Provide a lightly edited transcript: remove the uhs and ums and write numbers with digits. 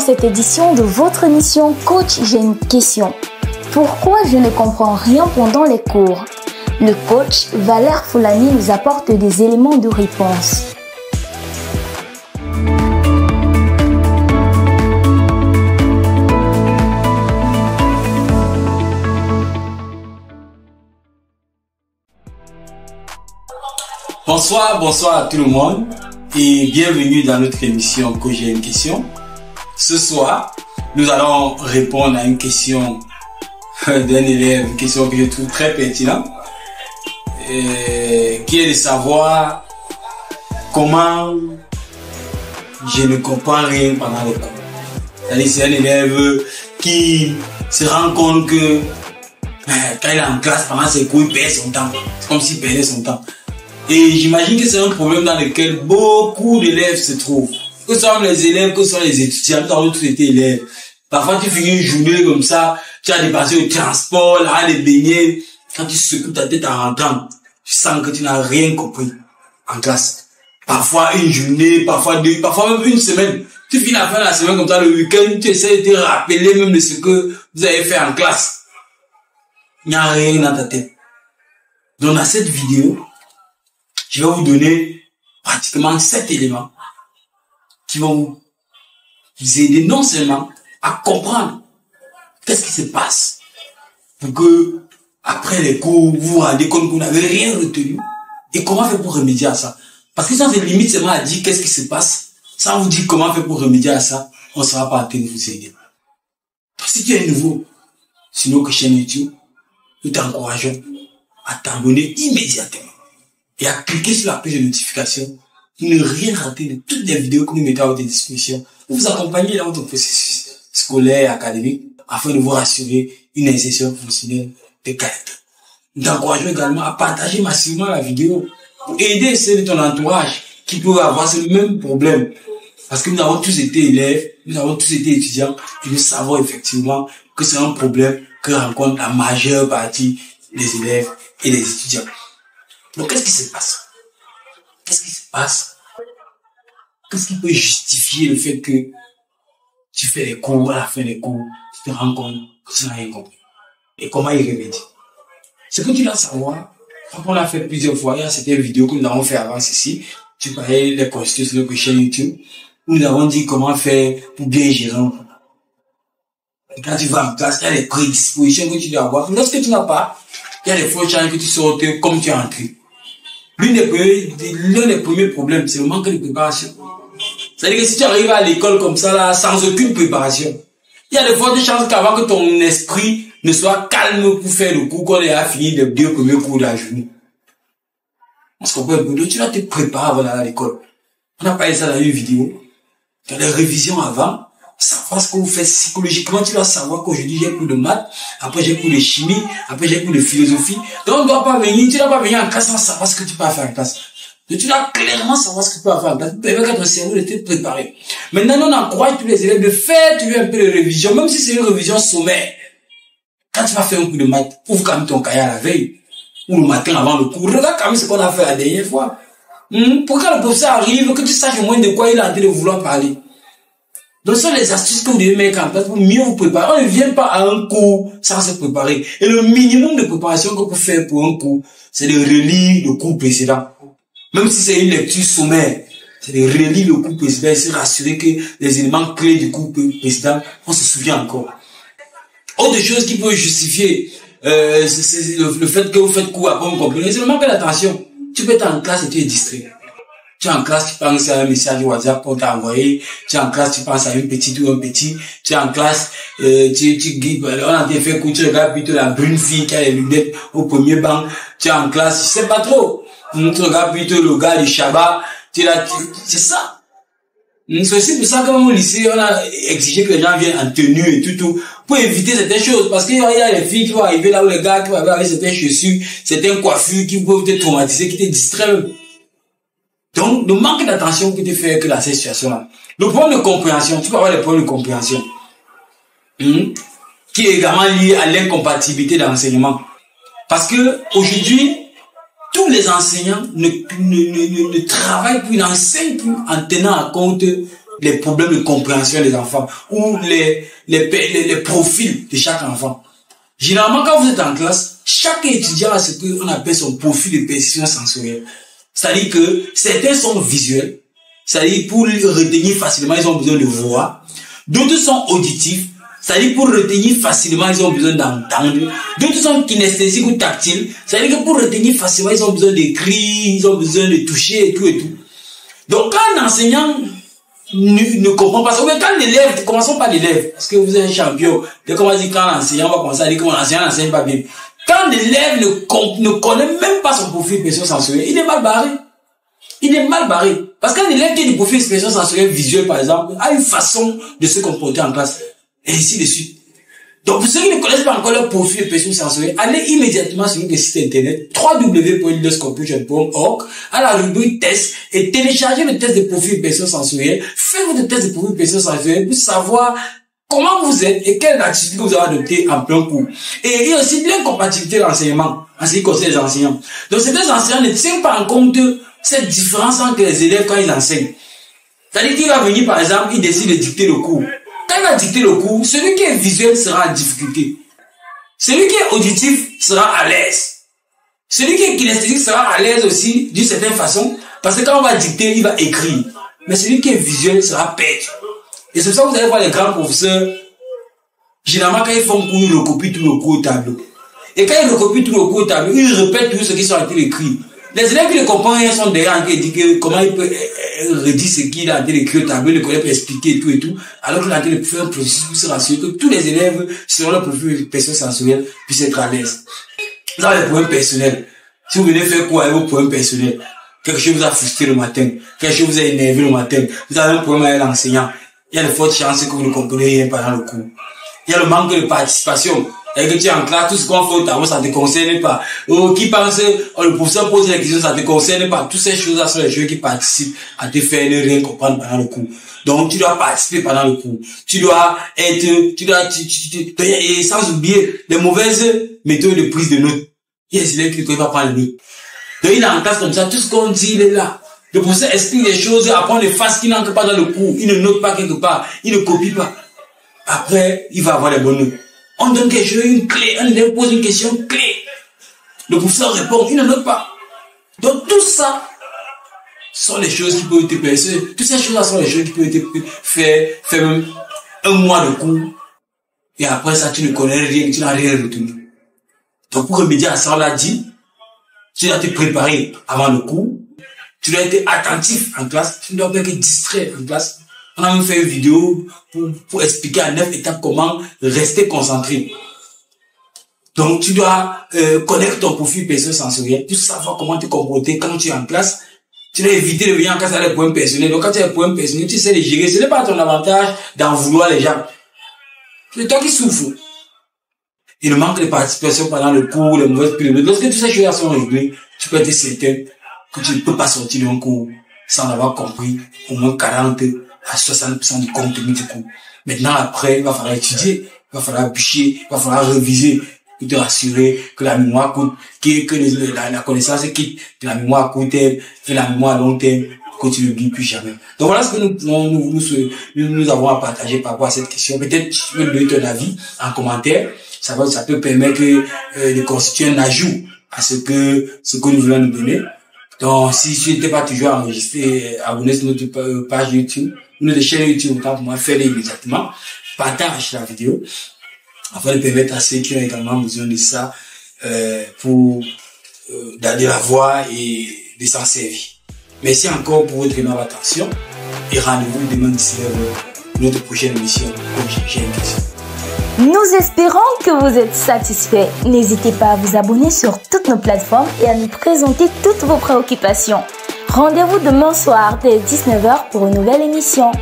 cette édition de votre émission Coach, j'ai une question. Pourquoi je ne comprends rien pendant les cours? Le coach Valère Foulani nous apporte des éléments de réponse. Bonsoir à tout le monde et bienvenue dans notre émission Coach, j'ai une question. Ce soir, nous allons répondre à une question d'un élève, une question que je trouve très pertinente, qui est de savoir comment je ne comprends rien pendant les cours. C'est-à-dire, c'est un élève qui se rend compte que quand il est en classe pendant ses cours, il perd son temps. C'est comme s'il perdait son temps. Et j'imagine que c'est un problème dans lequel beaucoup d'élèves se trouvent. Que ce soit les élèves, que ce soit les étudiants, nous avons tous été élèves. Parfois, tu finis une journée comme ça, tu as dépassé au transport, là, les beignets. Quand tu secoues ta tête en rentrant, tu sens que tu n'as rien compris en classe. Parfois, une journée, parfois deux, parfois même une semaine. Tu finis la fin de la semaine comme ça, le week-end, tu essaies de te rappeler même de ce que vous avez fait en classe. Il n'y a rien dans ta tête. Donc, dans cette vidéo, je vais vous donner pratiquement 7 éléments qui vont vous aider non seulement à comprendre qu'est-ce qui se passe pour que, après les cours, vous vous rendez compte que vous n'avez rien retenu et comment faire pour remédier à ça. Parce que ça, c'est limite seulement à dire qu'est-ce qui se passe, sans vous dire comment faire pour remédier à ça, on ne sera pas en train de vous aider. Si tu es nouveau sur notre chaîne YouTube, nous t'encourageons à t'abonner immédiatement et à cliquer sur la cloche de notification pour ne rien rater de toutes les vidéos que nous mettons à votre disposition pour vous accompagner dans votre processus scolaire, académique, afin de vous rassurer une insertion professionnelle de qualité. Nous t'encourageons également à partager massivement la vidéo pour aider ceux de ton entourage qui peuvent avoir ce même problème. Parce que nous avons tous été élèves, nous avons tous été étudiants et nous savons effectivement que c'est un problème que rencontre la majeure partie des élèves et des étudiants. Donc, qu'est-ce qui se passe? Qu'est-ce qui se passe? Qu'est-ce qui peut justifier le fait que tu fais les cours, à la fin des cours, tu te rends compte que tu n'as rien compris? Et comment y remédier? Ce que tu dois savoir, quand on l'a fait plusieurs fois, il y a certaines vidéos que nous avons fait avant ceci, tu parlais des consultations sur notre chaîne YouTube, où nous avons dit comment faire pour bien gérer un cours. Quand tu vas en classe, il y a des prédispositions que tu dois avoir. Lorsque tu n'as pas, il y a des fois que tu sortes comme tu es entré. L'un des premiers problèmes, c'est le manque de préparation. C'est-à-dire que si tu arrives à l'école comme ça, là, sans aucune préparation, il y a de fortes chances qu'avant que ton esprit ne soit calme pour faire le cours, qu'on ait fini les 2 premiers cours de la journée. On se comprend un peu. Donc, tu dois te préparer avant d'aller à l'école. On a parlé de ça dans une vidéo. Tu as des révisions avant. Savoir ce que vous faites psychologiquement, tu dois savoir qu'aujourd'hui j'ai cours de maths, après j'ai cours de chimie, après j'ai cours de philosophie. Donc tu ne dois pas venir en classe sans savoir ce que tu peux faire en classe. Donc tu dois clairement savoir ce que tu peux faire en classe. Tu peux ton cerveau de te préparer. Maintenant, on encourage tous les élèves de faire toujours un peu de révision, même si c'est une révision sommaire. Quand tu vas faire un cours de maths, ouvre quand même ton cahier à la veille, ou le matin avant le cours, regarde quand même ce qu'on a fait la dernière fois. Pour quand le professeur arrive, que tu saches au moins de quoi il est en train de vouloir parler. Donc, ce sont les astuces que vous devez mettre en place pour mieux vous préparer. On ne vient pas à un cours sans se préparer. Et le minimum de préparation que vous faites pour un cours, c'est de relire le cours précédent. Même si c'est une lecture sommaire, c'est de relire le cours précédent et se rassurer que les éléments clés du cours précédent, on se souvient encore. Autre chose qui peut justifier c'est le fait que vous faites cours à bon comprendre, c'est le manque d'attention. Tu peux être en classe et tu es distrait. Tu es en classe, tu penses à un message WhatsApp qu'on t'a envoyé. Tu es en classe, tu penses à une petite ou un petit. Tu es en classe, on a bien fait cours, tu regardes plutôt la brune fille qui a les lunettes au premier banc. Tu es en classe, je sais pas trop. Tu regardes plutôt le gars du Shabbat. C'est ça. C'est aussi pour ça que au lycée, on a exigé que les gens viennent en tenue et tout, pour éviter certaines choses. Parce qu'il y a les filles qui vont arriver là où les gars qui vont arriver avec certaines chaussures, certaines coiffures qui peuvent te traumatiser, qui te distraient. Donc, le manque d'attention que tu fais que dans cette situation-là. Le problème de compréhension, tu peux avoir des problèmes de compréhension. Qui est également lié à l'incompatibilité d'enseignement. Parce que, aujourd'hui, tous les enseignants ne travaillent plus, n'enseignent plus en tenant en compte les problèmes de compréhension des enfants ou les profils de chaque enfant. Généralement, quand vous êtes en classe, chaque étudiant a ce qu'on appelle son profil de perception sensorielle. C'est-à-dire que certains sont visuels, c'est-à-dire pour retenir facilement, ils ont besoin de voir. D'autres sont auditifs, c'est-à-dire pour retenir facilement, ils ont besoin d'entendre. D'autres sont kinesthésiques ou tactiles, c'est-à-dire que pour retenir facilement, ils ont besoin d'écrire, ils ont besoin de toucher et tout et tout. Donc quand un enseignant ne comprend pas ça, mais quand l'élève, commençons par l'élève, parce que vous êtes un champion, dès qu'on va dire quand l'enseignant va commencer à dire que l'enseignant n'enseigne pas bien. Quand l'élève ne connaît même pas son profil de perception sensorielle, il est mal barré. Il est mal barré. Parce qu'un élève qui a du profil de perception sensorielle visuelle, par exemple, a une façon de se comporter en classe, et ainsi de suite. Donc, pour ceux qui ne connaissent pas encore leur profil de perception sensorielle, allez immédiatement sur notre site internet www.leaderscorporation.org à la rubrique test et téléchargez le test de profil de perception sensorielle. Faites votre test de profil de perception sensorielle pour savoir comment vous êtes et quelle activité vous avez adoptée en plein cours. Et il y a aussi l'incompatibilité de l'enseignement en ce qui concerne les enseignants. Donc, certains enseignants ne tiennent pas en compte cette différence entre les élèves quand ils enseignent. C'est-à-dire qu'il va venir, par exemple, il décide de dicter le cours. Quand il va dicter le cours, celui qui est visuel sera en difficulté. Celui qui est auditif sera à l'aise. Celui qui est kinesthésique sera à l'aise aussi, d'une certaine façon, parce que quand on va dicter, il va écrire. Mais celui qui est visuel sera perdu. Et c'est pour ça que vous allez voir les grands professeurs, généralement quand ils font cours, ils recopient tout le cours au tableau. Et quand ils recopient tout le cours au tableau, ils répètent tout ce qui sont été écrit. Les élèves qui ne comprennent rien sont derrière qui disent que comment il peut redire ce qu'il a été écrit au tableau, le collègue peut expliquer tout et tout, alors qu'il a été faire un processus pour se rassurer que tous les élèves, selon leur profil de perception sensorielle, puissent être à l'aise. Vous avez des problèmes personnels. Si vous venez faire quoi avec vos problèmes personnels, quelque chose vous a frustré le matin, quelque chose vous a énervé le matin, vous avez un problème avec l'enseignant, il y a de fortes chances que vous ne comprenez rien pendant le cours. Il y a le manque de participation. Et que tu es en classe, tout ce qu'on fait au tableau, ça ne te concerne pas. Qui pense, le professeur pose la question, ça ne te concerne pas. Toutes ces choses-là sont les choses qui participent à te faire ne rien comprendre pendant le cours. Donc, tu dois participer pendant le cours. Tu dois être, et sans oublier les mauvaises méthodes de prise de notes. Il y a des élèves qui ne peuvent pas prendre les notes. Donc, il est en classe comme ça, tout ce qu'on dit, il est là. Le professeur explique les choses, apprend les phases qui n'entrent pas dans le cours. Il ne note pas quelque part. Il ne copie pas. Après, il va avoir les bonnes notes. On donne quelque chose, une clé, un élève pose une question clé. Le professeur répond, il ne note pas. Donc tout ça sont les choses qui peuvent te placer. Toutes ces choses-là sont les choses qui peuvent te faire même un mois de cours. Et après ça, tu ne connais rien, tu n'as rien retenu. Donc pour remédier à ça, on l'a dit, tu dois te préparer avant le cours. Tu dois être attentif en classe. Tu ne dois pas être distrait en classe. On a même fait une vidéo pour expliquer à 9 étapes comment rester concentré. Donc, tu dois connaître ton profil perception sensoriel pour savoir comment te comporter quand tu es en classe. Tu dois éviter de venir en classe avec des problèmes personnels. Donc, quand tu as des problèmes personnels, tu sais les gérer. Ce n'est pas ton avantage d'en vouloir les gens. C'est toi qui souffres. Et le manque de participation pendant le cours, les mauvaises périodes. Lorsque toutes ces choses sont réglées, tu peux être certain que tu ne peux pas sortir d'un cours sans avoir compris au moins 40 à 60% du contenu du cours. Maintenant, après, il va falloir étudier, il va falloir bûcher, il va falloir réviser pour te rassurer que la mémoire coûte, que la connaissance quitte, que la mémoire coûte, que la mémoire à long terme, que tu ne l'oublies plus jamais. Donc voilà ce que nous avons à partager par rapport à cette question. Peut-être tu peux donner ton avis en commentaire. Ça peut permettre de constituer un ajout à ce que nous voulons nous donner. Donc, si tu n'étais pas toujours enregistré, abonnez sur notre page YouTube, notre chaîne YouTube, autant pour moi, faites-le immédiatement. Partage la vidéo, afin de permettre à ceux qui ont également besoin de ça, pour, de la voir et de s'en servir. Merci encore pour votre énorme attention et rendez-vous demain 19h pour notre prochaine émission. J'ai une question. Nous espérons que vous êtes satisfaits. N'hésitez pas à vous abonner sur toutes nos plateformes et à nous présenter toutes vos préoccupations. Rendez-vous demain soir dès 19h pour une nouvelle émission.